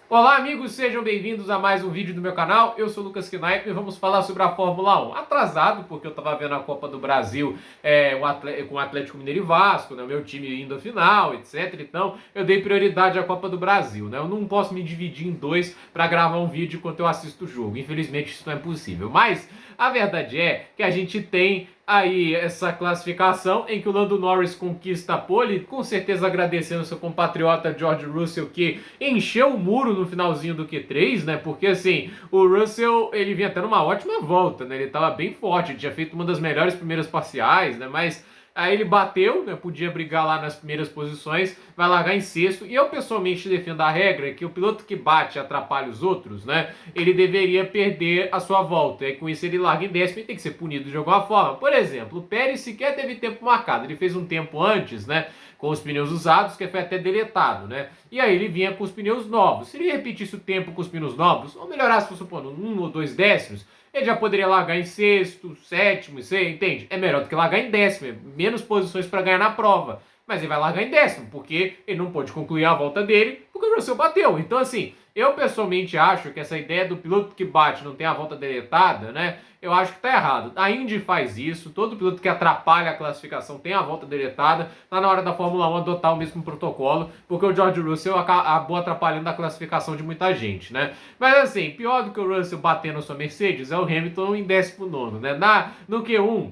Olá amigos, sejam bem-vindos a mais um vídeo do meu canal. Eu sou o Lucas Knaip e vamos falar sobre a Fórmula 1. Atrasado, porque eu estava vendo a Copa do Brasil com o Atlético Mineiro e Vasco, né, o meu time indo à final, etc. Então eu dei prioridade à Copa do Brasil. Né? Eu não posso me dividir em dois para gravar um vídeo enquanto eu assisto o jogo. Infelizmente isso não é possível. Mas a verdade é que a gente tem aí essa classificação em que o Lando Norris conquista a pole, com certeza agradecendo seu compatriota George Russell, que encheu o muro no finalzinho do Q3, né? Porque assim, o Russell, ele vinha até numa ótima volta, né? Ele tava bem forte, ele tinha feito uma das melhores primeiras parciais, né? Mas aí ele bateu, né? Podia brigar lá nas primeiras posições, vai largar em sexto. E eu pessoalmente defendo a regra que o piloto que bate e atrapalha os outros, né? Ele deveria perder a sua volta. E com isso ele larga em décimo e tem que ser punido de alguma forma. Por exemplo, o Pérez sequer teve tempo marcado. Ele fez um tempo antes, né? Com os pneus usados, que foi até deletado, né? E aí ele vinha com os pneus novos. Se ele repetisse o tempo com os pneus novos, ou melhorasse, supondo, 1 ou 2 décimos, ele já poderia largar em sexto, sétimo, você entende? É melhor do que largar em décimo, menos posições para ganhar na prova. Mas ele vai largar em décimo, porque ele não pôde concluir a volta dele, porque o Russell bateu. Então, assim, eu pessoalmente acho que essa ideia do piloto que bate não tem a volta deletada, né? Eu acho que tá errado. A Indy faz isso, todo piloto que atrapalha a classificação tem a volta deletada. Tá na hora da Fórmula 1 adotar o mesmo protocolo, porque o George Russell acabou atrapalhando a classificação de muita gente, né? Mas assim, pior do que o Russell batendo a sua Mercedes é o Hamilton em 19º, né? No Q1,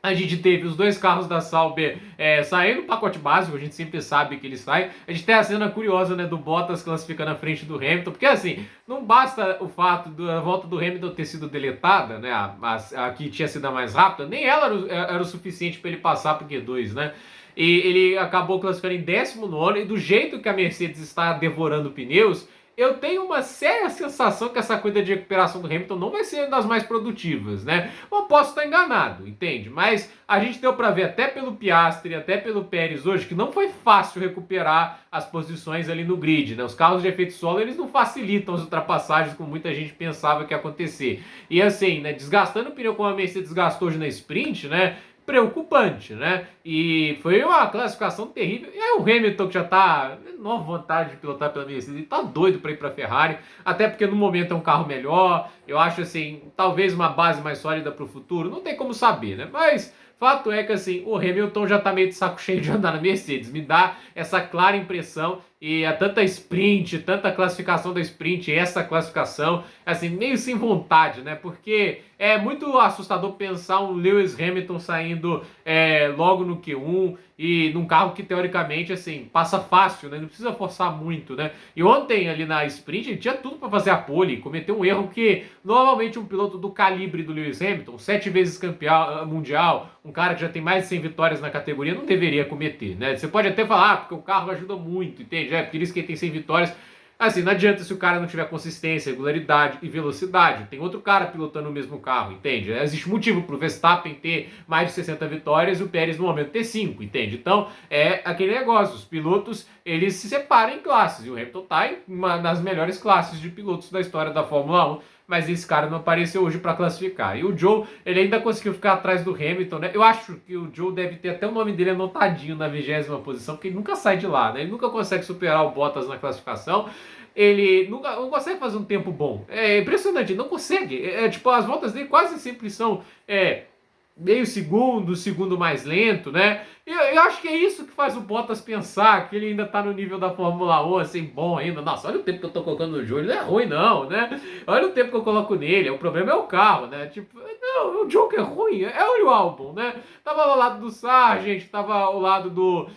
a gente teve os dois carros da Sauber saindo no pacote básico, a gente sempre sabe que eles saem. A gente tem a cena curiosa, né, do Bottas classificando na frente do Hamilton, porque assim, não basta o fato da volta do Hamilton ter sido deletada, né, a que tinha sido a mais rápida, nem ela era o suficiente para ele passar para o Q2, né. E ele acabou classificando em 19º, e do jeito que a Mercedes está devorando pneus, eu tenho uma séria sensação que essa corrida de recuperação do Hamilton não vai ser das mais produtivas, né? Eu posso estar enganado, entende? Mas a gente deu para ver até pelo Piastri, até pelo Pérez hoje, que não foi fácil recuperar as posições ali no grid, né? Os carros de efeito solo, eles não facilitam as ultrapassagens como muita gente pensava que ia acontecer. E assim, né, desgastando o pneu como a Mercedes desgastou hoje na sprint, né? Preocupante, né? E foi uma classificação terrível. E aí o Hamilton, que já tá nova vontade de pilotar pela Mercedes, ele tá doido para ir para Ferrari, até porque no momento é um carro melhor. Eu acho assim, talvez uma base mais sólida para o futuro, não tem como saber, né? Mas fato é que assim, o Hamilton já tá meio de saco cheio de andar na Mercedes. Me dá essa clara impressão. E a tanta sprint, tanta classificação da sprint, essa classificação, assim, meio sem vontade, né? Porque é muito assustador pensar um Lewis Hamilton saindo logo no Q1 e num carro que teoricamente, assim, passa fácil, né? Não precisa forçar muito, né? E ontem ali na sprint ele tinha tudo para fazer a pole, cometeu um erro que normalmente um piloto do calibre do Lewis Hamilton, 7 vezes campeão mundial, um cara que já tem mais de 100 vitórias na categoria, não deveria cometer, né? Você pode até falar, porque o carro ajuda muito, entende? Por isso que ele tem 100 vitórias. Assim, não adianta se o cara não tiver consistência, regularidade e velocidade. Tem outro cara pilotando o mesmo carro, entende? Existe motivo pro Verstappen ter mais de 60 vitórias e o Pérez no momento ter 5, entende? Então, é aquele negócio. Os pilotos, eles se separam em classes. E o Hamilton tá em uma das melhores classes de pilotos da história da Fórmula 1. Mas esse cara não apareceu hoje para classificar. E o Joe, ele ainda conseguiu ficar atrás do Hamilton, né? Eu acho que o Joe deve ter até o nome dele anotadinho na 20ª posição, porque ele nunca sai de lá, né? Ele nunca consegue superar o Bottas na classificação. Ele nunca não consegue fazer um tempo bom. É impressionante, ele não consegue. Tipo, as voltas dele quase sempre são meio segundo mais lento, né? Eu acho que é isso que faz o Bottas pensar que ele ainda tá no nível da Fórmula 1, assim, bom ainda. Nossa, olha o tempo que eu tô colocando no Joe, ele não é ruim não, né? Olha o tempo que eu coloco nele, o problema é o carro, né? Tipo, não, o Joe que é ruim, olha o álbum, né? Tava ao lado do Sargent, tava ao lado do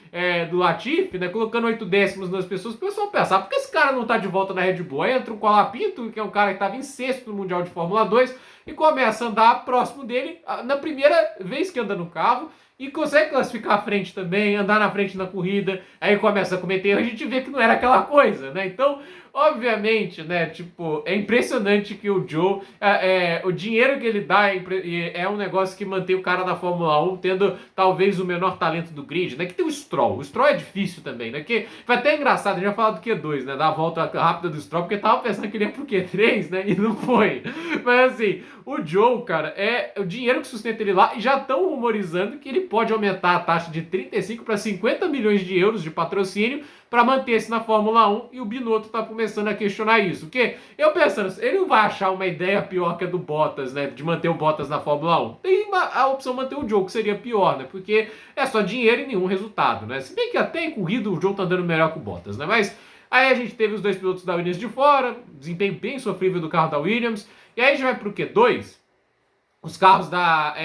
Latifi, né? Colocando 8 décimos nas pessoas, o pessoal pensar, por que esse cara não tá de volta na Red Bull? Aí entra o Colapinto, que é um cara que tava em sexto no Mundial de Fórmula 2, e começa a andar próximo dele na primeira vez que anda no carro e consegue classificar à frente também, andar na frente na corrida, aí começa a cometer erro, a gente vê que não era aquela coisa, né? Então, obviamente, né, tipo, é impressionante que o Joe, o dinheiro que ele dá é um negócio que mantém o cara da Fórmula 1 tendo talvez o menor talento do grid, né? Que tem o Stroll é difícil também, né? Que foi até engraçado, a gente já falou do Q2, né? Da volta rápida do Stroll, porque tava pensando que ele ia pro Q3, né? E não foi. Mas assim, o Joe, cara, é o dinheiro que sustenta ele lá e já estão rumorizando que ele pode aumentar a taxa de 35 para 50 milhões de euros de patrocínio para manter-se na Fórmula 1, e o Binotto está começando a questionar isso. Porque eu pensando, ele não vai achar uma ideia pior que a do Bottas, né, de manter o Bottas na Fórmula 1. Tem a opção de manter o Zhou, que seria pior, né, porque é só dinheiro e nenhum resultado, né. Se bem que até em corrida o Zhou tá andando melhor que o Bottas, né, mas aí a gente teve os dois pilotos da Williams de fora, desempenho bem sofrível do carro da Williams, e aí a gente vai pro Q2, os carros da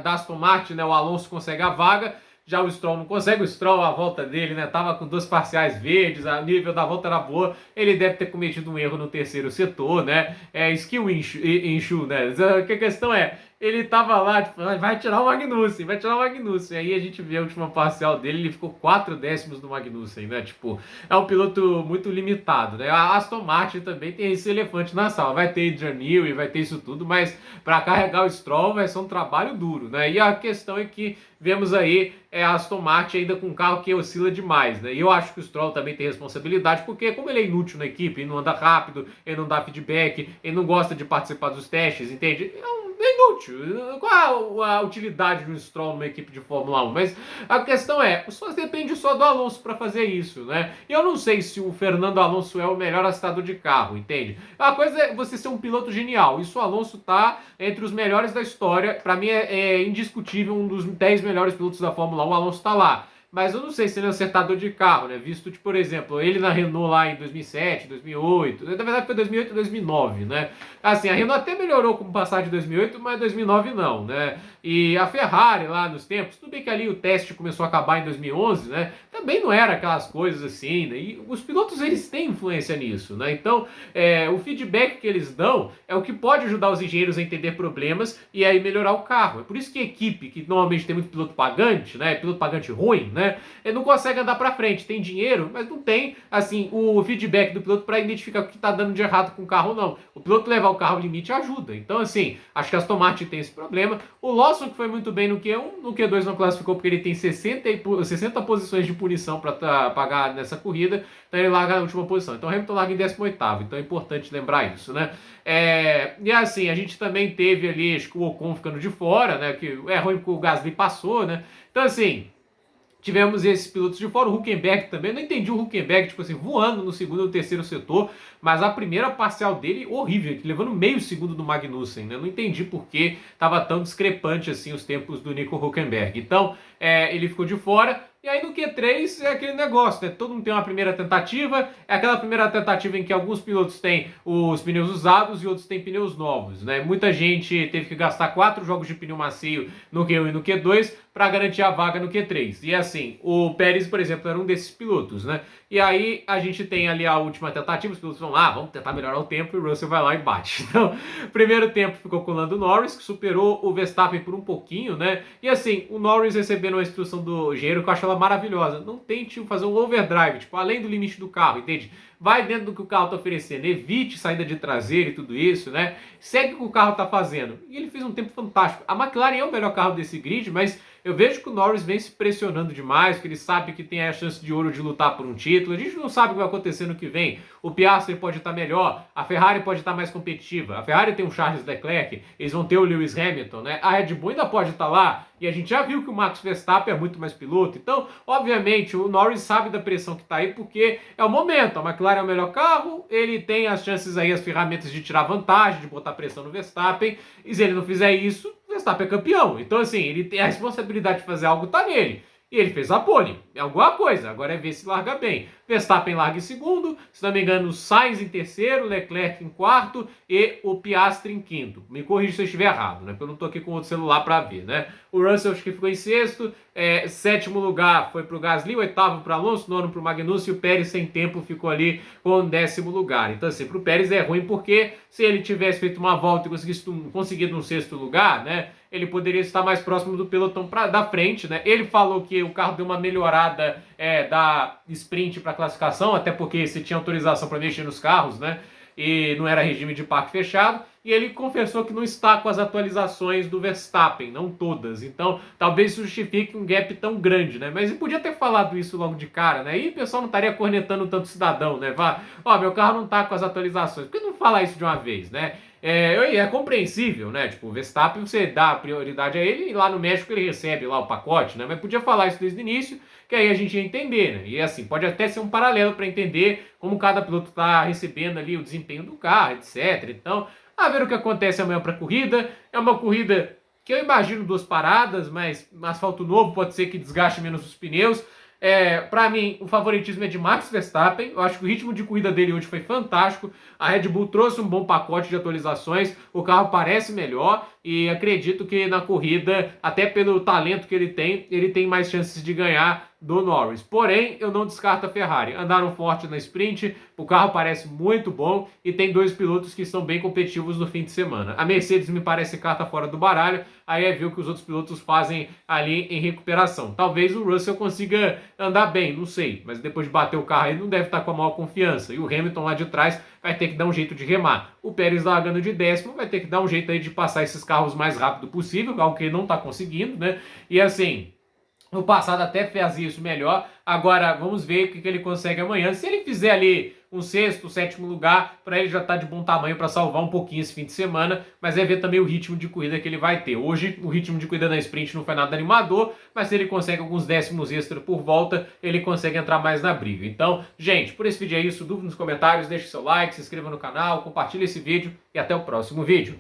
Aston Martin, né, o Alonso consegue a vaga, já o Stroll não consegue. O Stroll, a volta dele, né, tava com duas parciais verdes, a nível da volta era boa, ele deve ter cometido um erro no terceiro setor, né, skill issue, né, que a questão é, ele tava lá, tipo, vai tirar o Magnussen, aí a gente vê a última parcial dele, ele ficou 4 décimos do Magnussen, né, tipo, é um piloto muito limitado, né, a Aston Martin também tem esse elefante na sala, vai ter Adrian Newey, vai ter isso tudo, mas para carregar o Stroll vai ser um trabalho duro, né, e a questão é que vemos aí a Aston Martin ainda com um carro que oscila demais, né? E eu acho que o Stroll também tem responsabilidade, porque como ele é inútil na equipe, ele não anda rápido, ele não dá feedback, ele não gosta de participar dos testes, entende? É inútil. Qual a utilidade de um Stroll numa equipe de Fórmula 1? Mas a questão é, só depende só do Alonso para fazer isso, né? E eu não sei se o Fernando Alonso é o melhor assistador de carro, entende? A coisa é você ser um piloto genial. Isso o Alonso tá entre os melhores da história. Para mim é indiscutível, um dos 10 melhores pilotos da Fórmula 1, o Alonso tá lá. Mas eu não sei se ele é um acertador de carro, né? Visto que, por exemplo, ele na Renault lá em 2007, 2008, na verdade foi 2008 e 2009, né? Assim, a Renault até melhorou com o passar de 2008, mas 2009 não, né? E a Ferrari lá nos tempos, tudo bem que ali o teste começou a acabar em 2011, né? Também não era aquelas coisas assim, né? E os pilotos, eles têm influência nisso, né? Então, o feedback que eles dão é o que pode ajudar os engenheiros a entender problemas e aí melhorar o carro. É por isso que a equipe, que normalmente tem muito piloto pagante, né? Piloto pagante ruim, né? Ele não consegue andar para frente, tem dinheiro, mas não tem, assim, o feedback do piloto para identificar o que está dando de errado com o carro, não. O piloto levar o carro ao limite ajuda. Então, assim, acho que a Aston Martin tem esse problema. O Lawson, que foi muito bem no Q1, no Q2 não classificou porque ele tem 60 posições de punição para pagar nessa corrida, então ele larga na última posição. Então o Hamilton larga em 18º, então é importante lembrar isso, né? E assim, a gente também teve ali, acho que o Ocon ficando de fora, né? Que é ruim porque o Gasly passou, né? Então, assim, tivemos esses pilotos de fora, o Hülkenberg também, eu não entendi o Hülkenberg, tipo assim, voando no segundo ou terceiro setor, mas a primeira parcial dele, horrível, levando meio segundo do Magnussen, né? Eu não entendi por que estava tão discrepante assim os tempos do Nico Hülkenberg. Então, ele ficou de fora. E aí no Q3 é aquele negócio, né? Todo mundo tem uma primeira tentativa, é aquela primeira tentativa em que alguns pilotos têm os pneus usados e outros têm pneus novos, né? Muita gente teve que gastar 4 jogos de pneu macio no Q1 e no Q2 para garantir a vaga no Q3. E assim, o Pérez, por exemplo, era um desses pilotos, né? E aí a gente tem ali a última tentativa, os pilotos vão lá, vamos tentar melhorar o tempo, e o Russell vai lá e bate. Então, primeiro tempo ficou com o Lando Norris, que superou o Verstappen por um pouquinho, né? E assim, o Norris recebendo uma instrução do engenheiro que eu acho ela maravilhosa. Não tente fazer um overdrive, tipo, além do limite do carro, entende? Vai dentro do que o carro está oferecendo, evite saída de traseira e tudo isso, né? Segue o que o carro está fazendo. E ele fez um tempo fantástico. A McLaren é o melhor carro desse grid, mas eu vejo que o Norris vem se pressionando demais, que ele sabe que tem a chance de ouro de lutar por um título. A gente não sabe o que vai acontecer no que vem. O Piastri pode estar melhor, a Ferrari pode estar mais competitiva. A Ferrari tem o Charles Leclerc, eles vão ter o Lewis Hamilton, né? A Red Bull ainda pode estar lá, e a gente já viu que o Max Verstappen é muito mais piloto. Então, obviamente, o Norris sabe da pressão que está aí, porque é o momento. A McLaren é o melhor carro, ele tem as chances aí, as ferramentas de tirar vantagem, de botar pressão no Verstappen, e se ele não fizer isso, o Verstappen é campeão. Então, assim, ele tem a responsabilidade de fazer algo, tá nele. E ele fez a pole, é alguma coisa, agora é ver se larga bem. Verstappen larga em segundo, se não me engano, Sainz em terceiro, Leclerc em quarto e o Piastri em quinto. Me corrija se eu estiver errado, né? Porque eu não tô aqui com outro celular para ver, né? O Russell acho que ficou em sexto, sétimo lugar foi pro Gasly, oitavo pro Alonso, nono pro Magnussen, e o Pérez sem tempo ficou ali com o 10º lugar. Então assim, pro Pérez é ruim porque se ele tivesse feito uma volta e conseguido um sexto lugar, né? Ele poderia estar mais próximo do pelotão da frente, né? Ele falou que o carro deu uma melhorada da sprint para classificação, até porque se tinha autorização para mexer nos carros, né? E não era regime de parque fechado. E ele confessou que não está com as atualizações do Verstappen, não todas. Então, talvez justifique um gap tão grande, né? Mas ele podia ter falado isso logo de cara, né? E o pessoal não estaria cornetando tanto cidadão, né? Ó, meu carro não está com as atualizações. Por que não falar isso de uma vez, né? É compreensível, né? Tipo, o Verstappen você dá a prioridade a ele e lá no México ele recebe lá o pacote, né? Mas podia falar isso desde o início, que aí a gente ia entender, né? E assim, pode até ser um paralelo para entender como cada piloto está recebendo ali o desempenho do carro, etc. Então, a ver o que acontece amanhã para a corrida. É uma corrida que eu imagino 2 paradas, mas asfalto novo pode ser que desgaste menos os pneus. Para mim, o favoritismo é de Max Verstappen. Eu acho que o ritmo de corrida dele hoje foi fantástico. A Red Bull trouxe um bom pacote de atualizações. O carro parece melhor e acredito que na corrida, até pelo talento que ele tem mais chances de ganhar do Norris. Porém, eu não descarto a Ferrari. Andaram forte na sprint, o carro parece muito bom e tem 2 pilotos que são bem competitivos no fim de semana. A Mercedes me parece carta fora do baralho, aí é ver o que os outros pilotos fazem ali em recuperação. Talvez o Russell consiga andar bem, não sei, mas depois de bater o carro ele não deve estar com a maior confiança. E o Hamilton lá de trás vai ter que dar um jeito de remar. O Pérez largando de 10º vai ter que dar um jeito aí de passar esses carros o mais rápido possível, algo que ele não está conseguindo, né? E assim, no passado até fazia isso melhor. Agora vamos ver o que ele consegue amanhã. Se ele fizer ali um 6º, 7º lugar, para ele já tá de bom tamanho para salvar um pouquinho esse fim de semana. Mas é ver também o ritmo de corrida que ele vai ter. Hoje o ritmo de corrida na sprint não foi nada animador, mas se ele consegue alguns décimos extra por volta, ele consegue entrar mais na briga. Então, gente, por esse vídeo é isso. Dúvida nos comentários, deixe seu like, se inscreva no canal, compartilhe esse vídeo e até o próximo vídeo.